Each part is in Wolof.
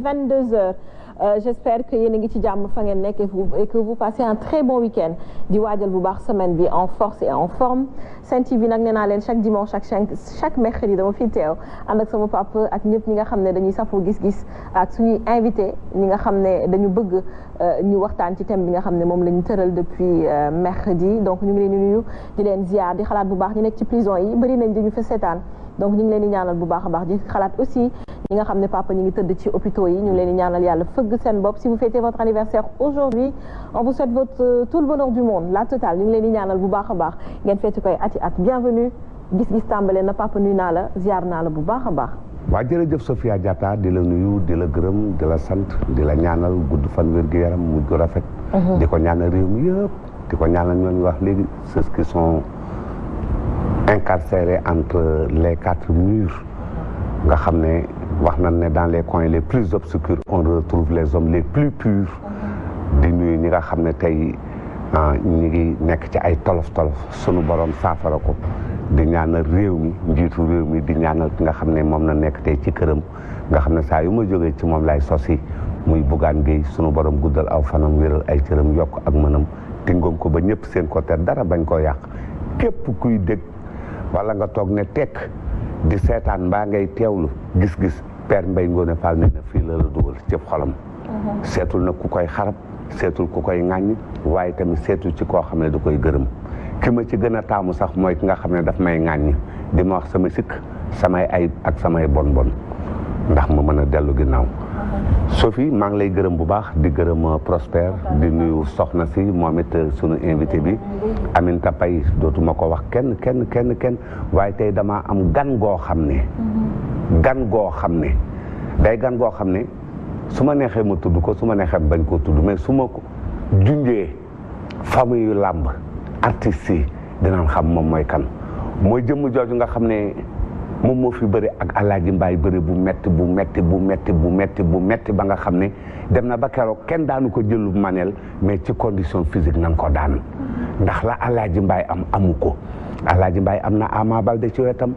22h. J'espère que yéen a ngi ci jàmm fa ngeen nekk et que vous passez un très bon week-end di waajal bu baax semaine bi en force et en forme Sen TV nag nee naa leen chaque dimanche chaque mercredi dama fi teew ànd ak sama papa ak ñëpp ñi nga xam ne dañuy safoo gis-gis ak suñuy invité ñi nga xam ne dañu bëgg ñu waxtaan ci thème bi nga xam ne moom la ñu tëral depuis mercredi donc ñu ngi leen di nuyu di leen ziar di xalaat bu baax ñu nekk ci prison yi bëri nañ dañu fa seetaan donc ñu ngi leen di ñaanal bu baax a baax di xalaat aussi ñi nga xam ne papa ñu ngi tëdd ci hôpitaux yi ñu ngi leen di ñaanal yàlla fëgg seen bopp si vous fêtez votre anniversaire aujourd'hui on vous souhaite tout le bonheur du monde la totale ñu ngi leen di ñaanal bu baax a baax ngeen feeti koy ati at bienvenue gis-gis tàmbale na papa nuyu naa la ziar naa la bu baax a baax waa jërëjëf Sophia Diatta di la nuyu di la gërëm di la sant di la ñaanal gudd fan wér gu yaram mujj gu rafet di ko ñaanal réew mi yëpp di ko ñaanal ñooñu wax léegi ceux qui sont incarcérés entre les 4 murs nga xam ne wax nañ ne dans les coins les plus obscurs on retrouve les hommes les plus purs di nuyu ñi nga xam ne tey ñi ngi nekk ci ay tolof-tolof sunu borom saafara ko di ñaanal réew mi njiitu réew mi di ñaanal ki nga xam ne moom na nekk tey ci këram nga xam ne saa yu ma jógee ci moom lay sosi muy Bougane Gueye sunu borom guddal aw fanam wéral ay cëram yokk ak mënam tingoom ko ba ñëpp seen ko te dara bañ koo yàq képp kuy dégg wala nga toog ne tekk di seetaan mbaa ngay teewlu gis-gis Père Mbaye Ngoné Fall ne na fii la dugal ci xolam seetul na ku koy xarab seetul ku koy ŋàññ waaye tamit seetul ci koo xam ne da koy gërëm ki ma ci gën a taamu sax mooy ki nga xam ne daf may ŋàññ di ma wax sama sikk samay ayib ak samay bon ndax ma mën a dellu ginnaaw Sophie maa ngi lay gërëm bu baax di gërëm Prospère di nuyu soxna si moom it sunu invité bi Aminata Paye dootuma ko wax kenn waaye tey damaa am gan goo xam ne day gan goo xam ne su ma neexee ma tudd ko su ma neexee bañ koo tudd mais su ma ko junjee famille yu làmb artistes yi dinañ xam moom mooy kan mooy jëmm jooju nga xam ne moom moo fi bëri ak Alaaji Mbaay bëri bu metti ba nga xam ne dem na ba keroog kenn daanu ko jëlu manel mais ci condition physique nan ko daan ndax la Alaaji Mbaay amu ko Alaaji Mbaay am na Ama Baldé ci wetam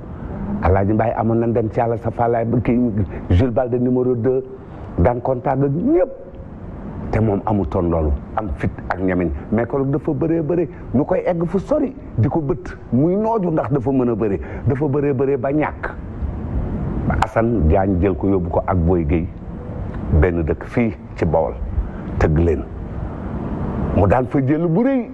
Alaaji Mbaay amoon nañ dem ci yàlla sa falaay kii Jules Baldé numéro 2 daan contact ak ñëpp te moom amutoon loolu am fit ak ñameñ mais ko dafa bëree ñu koy egg fu sori di ko bët muy nooju ndax dafa mën a bëree ba ñàkk ba Assane Diagne jël ko yóbbu ko ak Boy Gueye benn dëkk fii ci Bawol tëgg leen mu daan fa jël bu rëy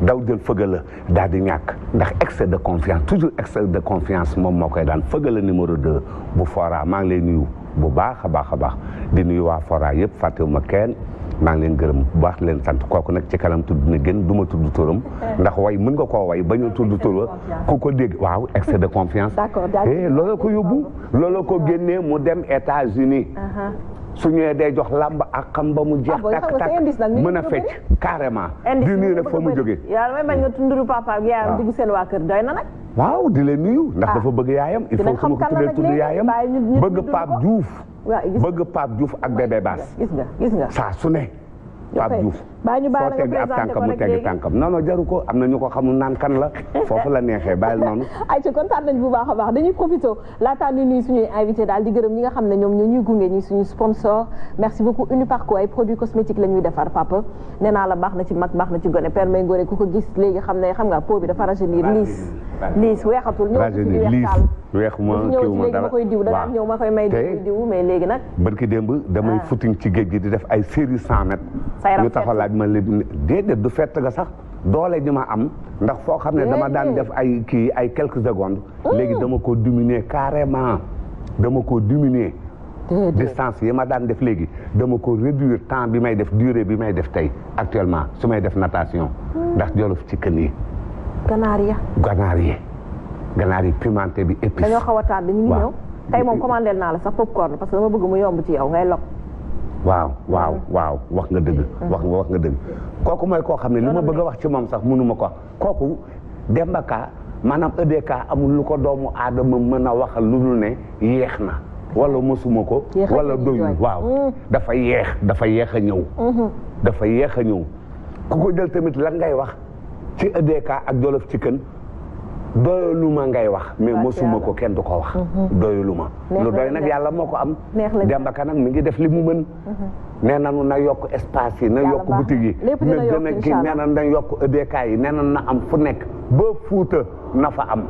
daw jël fëgala daal di ñàkk ndax excès de confiance toujours excès de confiance moom moo koy daan fëgala numéro 2 bu Fora maa ngi lay nuyu bu baax a baax di nuyu waa Fora yëpp fàttewuma kenn maa ngi leen gërëm bu baax leen sant kooku nag ci kanam tudd na gën du ma tudd turam ndax way mën nga koo way bañ a tudd turam ku ko dégg waaw excès de confiance loolu ko yóbbu loolu ko génnee mu dem États-Unis su ñëwee day jox làmb ak xam ba mu jeex tak mën a fecc carrément di nuyu nag fa mu jógee yàlla may bañ nga tunduru papa ak yaayam dugg seen waa kër doy na nag waaw di leen nuyu ndax dafa bëgg yaayam il faut que ma ko tuddee tudd yaayam bëgg Pape Diouf ak bébé Bass gis nga saa su ne Pape Diouf foo teggi ab tànkam mu teggi tànkam non jaru ko am na ñu ko xamul naan kan la foofu la neexee bàyyil noonu ay ci kontaan nañ bu baax a baax dañuy profité laataa ñu nuyu suñuy invité daal di gërëm ñi nga xam ne ñoom ñoo ñuy gunge ñi suñu sponsor merci beaucoup Uniparco ay produits cosmétiques la ñuy defar papa nee naa la baax na ci mag baax na ci gone Père Mbaye Ngoné ku ko gis léegi xam nga peau bi dafa rajeunir liis weexatul weexuma kiiwuma dara ma koy diw da ñëw ma koy may diw mais léegi nag barki démb damay footing ci géej gi di def ay série 100 mètres ñu taxaw laaj ma léegi déedéet du fett ga sax doole ji ma am ndax foo xam ne dama daan def ay quelques secondes léegi dama ko diminuer carrément distance yi ma daan def léegi dama ko réduire temps bi may def durée bi may def tey actuellement su may def natation ndax jolof ci kën yi ganaar yi pimenté bi épice dañoo xaw a tardé ñu ngi ñëw tey moom commandé naa la sax popcorn parce que dama bëgg mu yomb ci yow ngay lok waaw wax nga dëgg wax nga dëgg kooku mooy koo xam ne li ma bëgg a wax ci moom sax mënuma ko wax kooku Demba Ka maanaam EDK amul lu ko doomu aadama mën a waxal lu dul ne yeex na wala mësuma ko wala doyul waaw dafa yeex a ñëw dafa yeex a ñëw ku ko jël tamit lan ngay wax ci EDK ak Jolof Chicken doyuluma ngay wax mais mosuma ko kenn du ko wax doyuluma lu doy nag yàlla moo ko am Demba Ka nag mi ngi def li mu mën nee nañu na yokk espace yi na yokk boutique yi na gën a kii nee nañu na yokk EDK yi nee nañu na am fu nekk ba Fuuta na fa am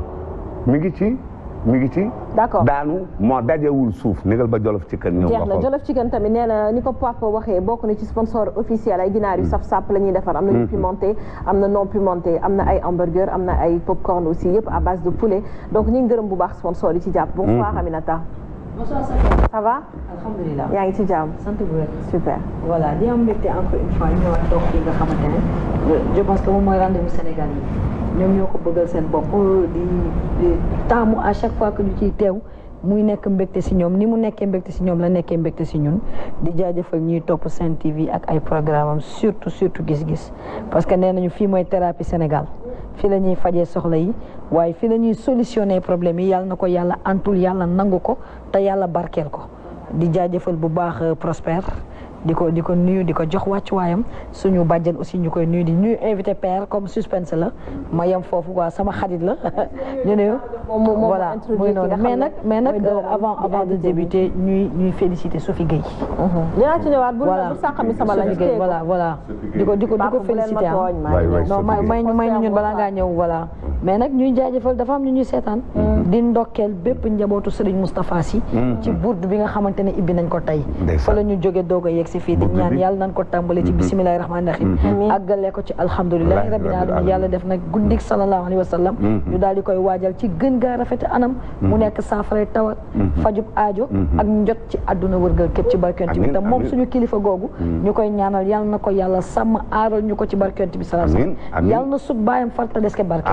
mi ngi ci d'accord daanu moo dajewul suuf négal ba Jolof Chicken ñëw jeex na Jolof Chicken tamit nee na ni ko papa waxee bokk na ci sponsor officiel ay ginaar yu saf-sap la ñuy defar am na yu pimenté am na non pimenté am na ay hamburger am na ay popcorn aussi yëpp à base de poulet donc ñu ngi gërëm bu baax sponsor yi ci jàpp bonsoir Aminata bonsoir ça va alhamdulilah yaa ngi ci jàmm sant bu wér super voilà di am mbégte encore une fois ñëwaat toog fii nga xamante ne je pense que moom mooy rendez-vous Sénégal yi ñoom ñoo ko bëggal seen bopp di taamu à chaque fois que ñu ciy teew muy nekk mbégte si ñoom ni mu nekkee mbégte si ñoom la nekkee mbégte si ñun di jaajëfal ñuy topp Sen TV ak ay programme am surtout gis-gis parce que nee nañu fii mooy thérapie Sénégal fii la ñuy fajee soxla yi waaye fii la ñuy solutionner problème yi yàlla na ko yàlla antul yàlla nangu ko te yàlla barkeel ko di jaajëfal bu baax Prospère di ko nuyu di ko jox wàccuwaayam suñu bàjjen aussi ñu koy nuyu di nuyu invité père comme suspense la ma yem foofu quoi sama xarit la ñu nuyu voilà muy noonu mais nag avant de débuter ñuy féliciter Sophie Gueye dinaa ci ñëwaat bu sàqami sama lañ voilà di ko féliciter non may ñu ñun balaa ngaa ñëw voilà mais nag ñuy jaajëfal dafa am ñu ñuy seetaan di ndokkeel bépp njabootu Serigne Moustapha Sy ci bourde bi nga xamante ne ibbi nañ ko tey fa la ñu jóge doog a yegg si fii di ñaan yàlla nañ ko tàmbale ci bismillahi rahmaani rahim àggale ko ci alhamdulilahi rabbil alamin yàlla def nag guddik sallallahu alayhi wa sallam ñu daal di koy waajal ci gën gaa rafete anam mu nekk saafara tawat fajub aajo ak njot ci àdduna wërgal képp ci barkent bi te moom suñu kilifa googu ñu koy ñaanal yàlla na ko yàlla sàmm aaral ñu ko ci barkent bi sallallahu alayhi wa sallam yàlla na sut baayam farta des ke barke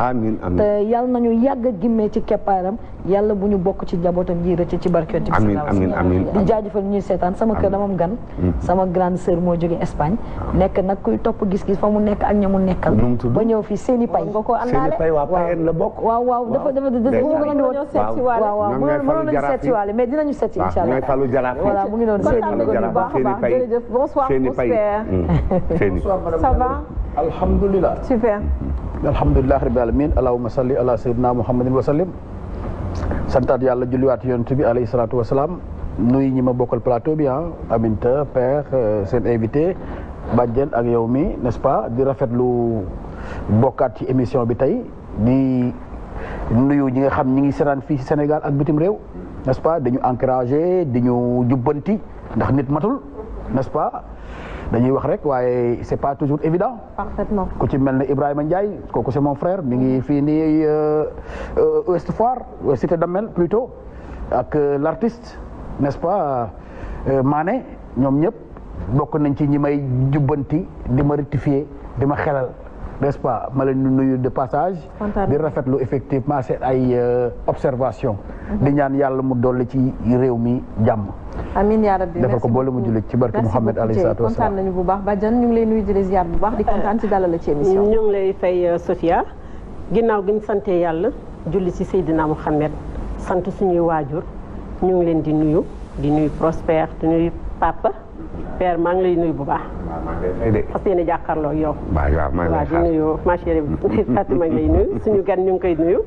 te yàlla nañu yàgg a gimmee ci keppaaram yàlla bu ñu bokk ci njabootam ji rëcc ci barkent bi sallallahu alayhi wa sallam di jaajëfal ñuy seetaan sama kër dama am gan sama grande sœur moo jóge Espagne nekk nag kuy topp gis-gis fa mu nekk ak ña mu nekkal ba ñëw fi seeni pay waa Payeen la bokk waaw dafa bu ma ko indi woon waaw mënoon nañu seet si waale mais dinañu seet si incha allah voilà mu ngi noonu jërëjëf bonsoir Prospère ça va alhamdulilah super alhamdulilah rabbil alamin allahumma salli ala sayyidina muhammadin wa sallim santaat yàlla julliwaat yonent bi alayhi salaatu wa salaam nuyu ñi ma bokkal plateau bi Aminta père seen invité Badiane ak yow mi n'est-ce pas di rafetlu bokkaat ci émission bi tey di nuyu ñi nga xam ñi ngi seetaan fii ci Sénégal ak bitim réew n'est-ce pas dañu encouragé di ñu jubbanti ndax nit matul n'est-ce pas dañuy wax rek waaye c'est pas toujours évident. Parfaitement. ku ci mel ne Ibrahima Ndiaye kooku c'est mon frère mi ngi fii nii Ouest Foire Cité Damel plutôt ak l'artiste n'est-ce pas Mané ñoom ñëpp bokk nañ ci ñi may jubbanti di ma rectifier di ma xelal n'est-ce pas ma leen nuyu de passage di rafetlu effectivement seen ay observation di ñaan yàlla mu dolli ci réew mi jàmm amiin yaa rabbi defal ko boole mu jullit ci barke Mouhamed alayhi salaatu wa salaam kontaan nañu bu baax Badiane ñu ngi lay nuyu di la ziar bu baax di kontaan ci dalal la ci émission ñu ngi lay fay Sophia ginnaaw gi ñu sante yàlla julli ci Seydina Mouhamed sant suñuy waajur ñu ngi leen di nuyu Prospère di nuyu Papa Père maa ngi lay nuyu bu baax. fas yéene jàkkaarloo yow. waaw di nuyu ma chérie Fatima ngi lay nuyu suñu gan ñu ngi koy nuyu.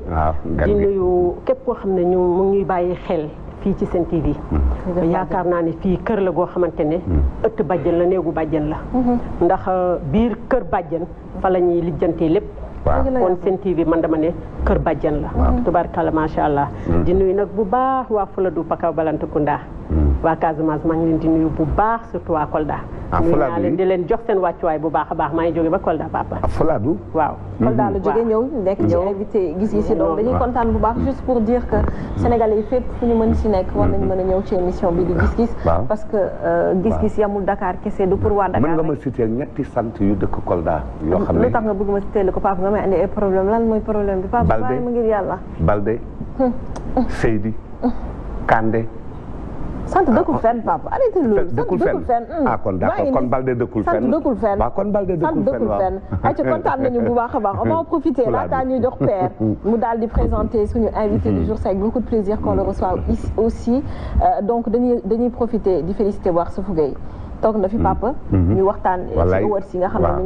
di nuyu képp koo xam ne ñu mu ngi ñuy bàyyi xel fii ci Sen TV. yaakaar naa ne fii kër la goo xamante ne. ëtt bàjjen la néegu bàjjen la. ndax biir kër bàjjen fa la ñuy lijjantee lépp. kon Sen TV man dama ne kër bàjjen la. tubaarkalla macha allah. di nuyu nag bu baax waa Fuladu Bakaw Balantakunda. waa Casamance maa ngi leen di nuyu bu baax surtout waa Kolda. nuyu naa leen di leen jox seen wàccuwaay bu baax a baax maa ngi jóge ba Kolda papa. Fuladu. waaw. Kolda la jóge ñëw nekk ci invité gis-gis donc dañuy kontaan bu baax juste pour dire que Sénégalais yi fépp fu ñu mën si nekk war nañu mën a ñëw ci émission bi di gis-gis. parce que gis-gis yamul Dakar kese du pour waa Dakar. mën nga ma citer ñetti sant yu dëkk Kolda yoo xam ne lu tax nga bëgg ma citer ko papa nga may andi ay problème lan mooy problème bi papa bàyyi ma ngir yàlla. Balde Seydi Kandé. sant dëkkul fenn papa arrêté loolu dëkkul fenn kon d'accord kon Balde dëkkul fenn sant dëkkul fenn waaw kon Balde dëkkul fenn ay ci kontaan nañu bu baax a baax on va en profiter laataa ñuy jox père mu daal di présenter suñu invité du jour c'est avec beaucoup de plaisir qu'on le reçoit ici aussi donc dañuy profiter di féliciter bu baax Sophie Gueye toog na fi papa. ñu waxtaan ci awards yi nga xam ne mi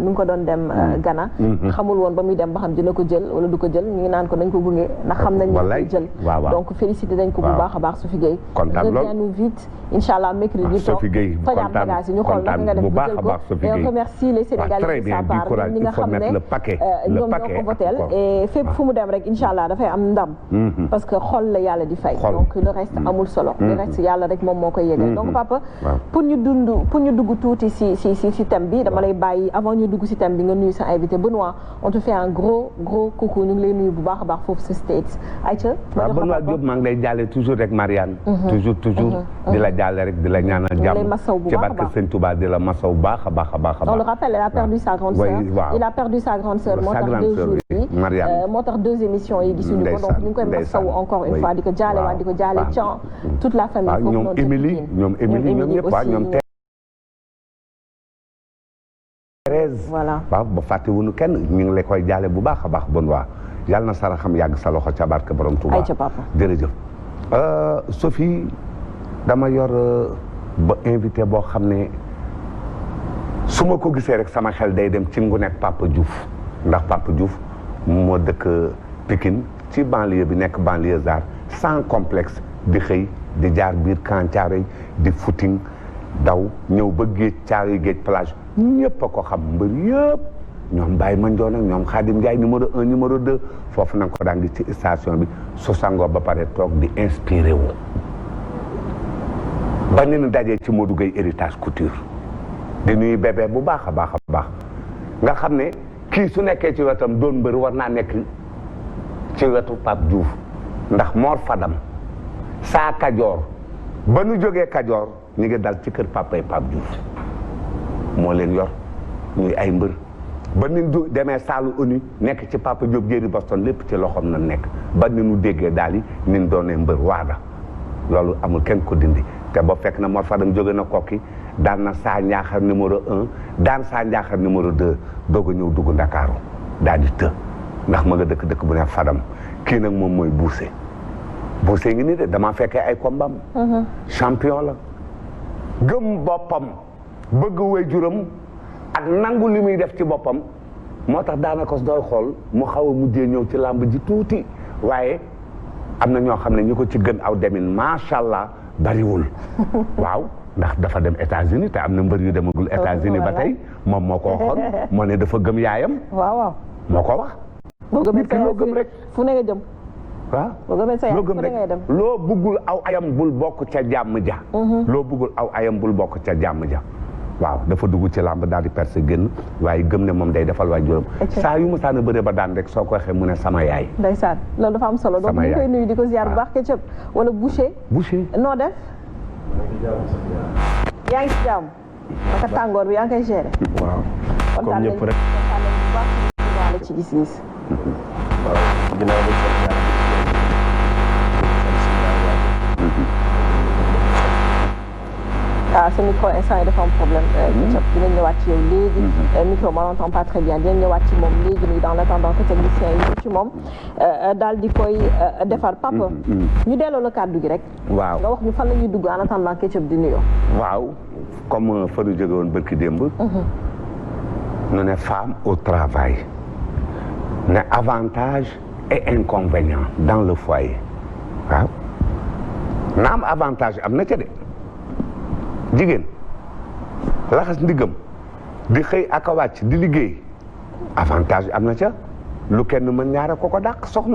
ngi ko doon dem Ghana. xamul woon ba muy dem ba xam dina ko jël wala du ko jël ñu ngi naan ko nañ ko gunge ndax xam nañ ne jël. donc félicité dañ ko bu baax a baax Sophie Gueye. kontaan lool reviens-nous vite incha allah mercredi ñu toog fajaat bagage yi ñu xool naka nga def bu jël ko et on remercie les Sénégalais de sa part ñi nga xam ne ñoom ñoo ko voteel et fépp fu mu dem rek incha allah dafay am ndam. parce que xol la yàlla di fay. donc le reste amul solo. le reste yàlla rek moom moo koy yëgal. donc papa pour ñu dugg tuuti si thème bi dama lay bàyyi avant ñu dugg si thème bi nga nuyu sa invité Benoît on te fait un gros coucou ñu ngi lay nuyu bu baax a baax foofu sa States. Aïcha waaw Benoît Diop maa ngi lay jàlle toujours rek Marianne. toujours di la jàlle rek di la ñaanal jàmm ci barke Sëñ Touba di la masaw baax a baax a baax. on le rappelle elle a perdu sa grande sœur. il a perdu sa grande sœur moo tax 2 jours yi moo tax 2 émissions yi gisuñu ko donc ñu ngi koy masaw encore une fois di ko jaale waat di ko jaale Thian toute la famille foofu noonu ñoom Émilie ñoom ñëpp waaw ñoom Thérèse voilà waaw ba fàtte wuñu kenn ñu ngi la koy jaale bu baax a baax Benoît yàlla na sara xam yàgg sa loxo ca barke borom Touba jërëjëf Sophie dama yor ba invité boo xam ne su ma ko gisee rek sama xel day dem ci ngu nekk Papa Diouf ndax Papa Diouf moo dëkk Pikine ci banlieue bi nekk banlieusard sans complexe di xëy di jaar biir camp Thiaroye di footing daw ñëw ba géej Thiaroye géej plage ñëpp a ko xam mbër yëpp ñoom Baye Mandione ak ñoom Khadim Ndiaye numéro 1 numéro 2 foofu na nga ko daan gis ci station bi su sangoo ba pare toog di inspiré wu ba ni ñu dajee ci Modou Gueye héritage couture di nuyu bébé bu baax a baax a baax nga xam ne kii su nekkee ci wetam doon mbër war naa nekk ci wetu Pape Diouf ndax Mor Fadam saa Kajoor ba nu jógee Kajoor ñu ngi dal ci kër papay Pape Diouf moo leen yor ñuy ay mbër ba ni ñu demee saalu ONU nekk ci Papa Diop géeri Boston lépp ci loxoom na nekk ba ni ñu déggee daal yi ni ñu doonee mbër waada loolu amul kenn ko dindi te ba fekk na Mor Fadam jóge na kokki daan na saa njaaxar numéro 1 daan saa njaaxar numéro 2 doog a ñëw dugg Ndakaaru daal di të ndax ma nga dëkk bu ne Fadam kii nag moom mooy Bousse ngi nii de damaa fekkee ay kombam champion la gëm boppam bëgg waajuram ak nangu li muy def ci boppam moo tax daanaka dooy xool mu xaw a mujjee ñëw ci làmb ji tuuti waaye am na ñoo xam ne ñi ko ci gën aw demin macha allah bariwul waaw ndax dafa dem États-Unis te am na mbër yu demagul États-Unis ba tey moom moo ko waxoon moo ne dafa gëm yaayam waaw moo ko wax nit ki loo gëm rek fu ne nga jëm waaw loo gëm rek loo buggul aw ayam bul bokk ca jàmm ja loo buggul aw ayam bul bokk ca jàmm ja waaw dafa dugg ci làmb daal di percé génn waaye gëm ne moom day defal waay juróom saa yu ma saana bëre ba daan rek soo ko waxee mu ne sama yaay ndeysaan loolu dafa am solo donc ñu koy nuyu di ko ziar bu baax Ketchup wala Boucher noo def yaa ngi ci jàmm naka tàngoor bi yaa ngi koy gérer waaw comme ñëpp rek kontaan nañ bu baax la ci gis-gis sa micro instant yi dafa am problème Ketchup dinañ ñëwaat ci yow léegi micro ma n'entend pas très bien dinañ ñëwaat ci moom léegi nii dans l'attendant que technicien yi ci moom daal di koy defar papa ñu delloo la kàddu gi rek waaw nga wax ñu fan la ñuy dugg en attendant Ketchup di nuyoo waaw comme fa ñu jóge woon bërki démb ñu ne femme au travail ne avantage et inconvénient dans le foyer waaw na am avantage am na ca de jigéen laxas ndigam di xëy ak a wàcc di liggéey avantage am na ca lu kenn mën ñaare ko dàq soxna